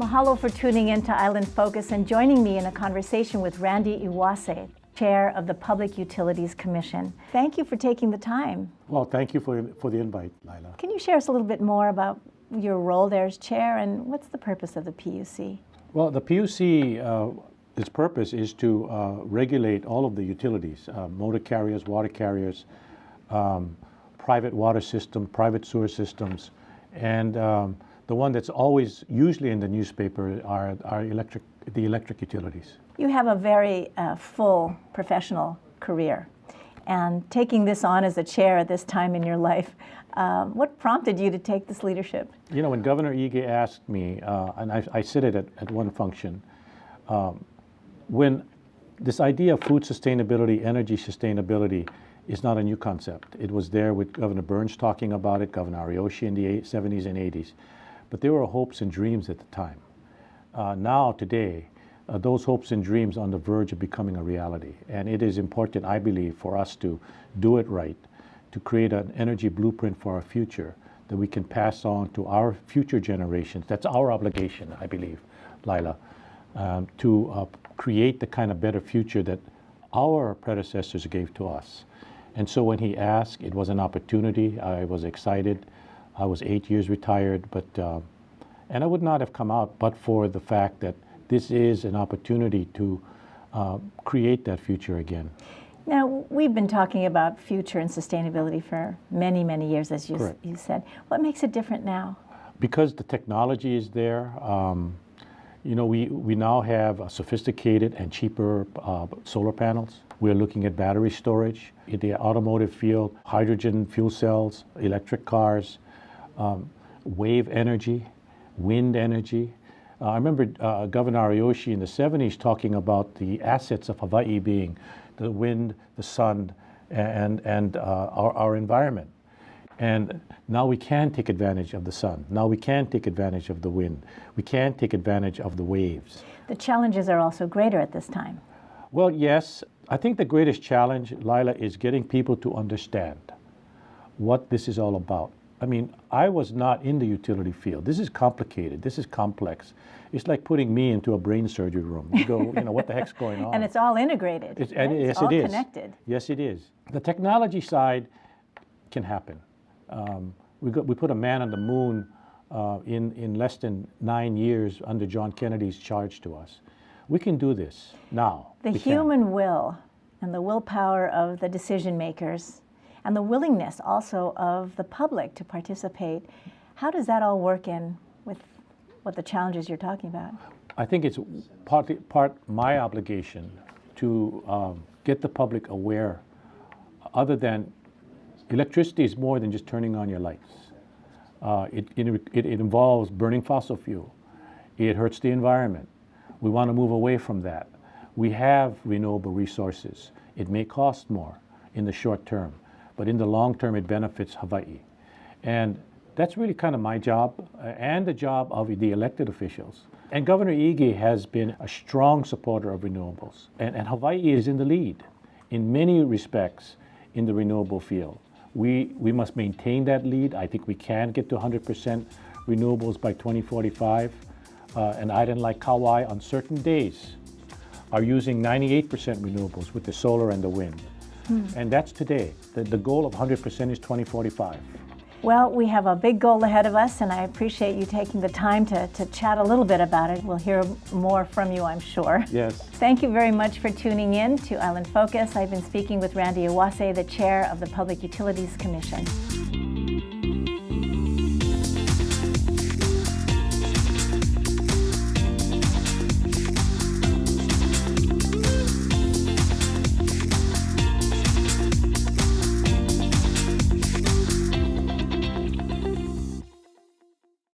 Mahalo for tuning in to Island Focus and joining me in a conversation with Randy Iwase, Chair of the Public Utilities Commission. Thank you for taking the time. Well, thank you for the invite, Lila. Can you share us a little bit more about your role there as Chair and what's the purpose of the PUC? Well, the PUC, its purpose is to regulate all of the utilities, motor carriers, water carriers, private water system, private sewer systems, and the one that's always usually in the newspaper are the electric utilities. You have a very full professional career, and taking this on as a chair at this time in your life, what prompted you to take this leadership? You know, when Governor Ige asked me, and I said it at one function, when this idea of food sustainability, energy sustainability is not a new concept. It was there with Governor Burns talking about it, Governor Ariyoshi in the 70s and 80s. But there were hopes and dreams at the time. Now, today, those hopes and dreams are on the verge of becoming a reality. And it is important, I believe, for us to do it right, to create an energy blueprint for our future that we can pass on to our future generations. That's our obligation, I believe, Lila, to create the kind of better future that our predecessors gave to us. And so when he asked, it was an opportunity. I was excited. I was 8 years retired, and I would not have come out but for the fact that this is an opportunity to create that future again. Now, we've been talking about future and sustainability for many, many years, as you said. What makes it different now? Because the technology is there. You know, we now have sophisticated and cheaper solar panels. We're looking at battery storage. In the automotive field, hydrogen fuel cells, electric cars, wave energy, wind energy. I remember Governor Ariyoshi in the 70s talking about the assets of Hawaii being the wind, the sun, and our environment. And now we can take advantage of the sun. Now we can take advantage of the wind. We can take advantage of the waves. The challenges are also greater at this time. Well, yes. I think the greatest challenge, Lila, is getting people to understand what this is all about. I mean, I was not in the utility field. This is complicated. This is complex. It's like putting me into a brain surgery room. You go, you know, what the heck's going on? And it's all integrated. Yes, all it is. Connected. Yes, it is. The technology side can happen. We put a man on the moon in less than 9 years under John Kennedy's charge to us. We can do this now. The human will and the willpower of the decision makers and the willingness also of the public to participate, how does that all work in with what the challenges you're talking about? I think it's part my obligation to get the public aware, other than electricity is more than just turning on your lights. It involves burning fossil fuel. It hurts the environment. We want to move away from that. We have renewable resources. It may cost more in the short term, but in the long term it benefits Hawaii. And that's really kind of my job and the job of the elected officials. And Governor Ige has been a strong supporter of renewables. And Hawaii is in the lead in many respects in the renewable field. We must maintain that lead. I think we can get to 100% renewables by 2045. An island like Kauai on certain days are using 98% renewables with the solar and the wind. And that's today. The goal of 100% is 2045. Well, we have a big goal ahead of us, and I appreciate you taking the time to chat a little bit about it. We'll hear more from you, I'm sure. Yes. Thank you very much for tuning in to Island Focus. I've been speaking with Randy Iwase, the Chair of the Public Utilities Commission.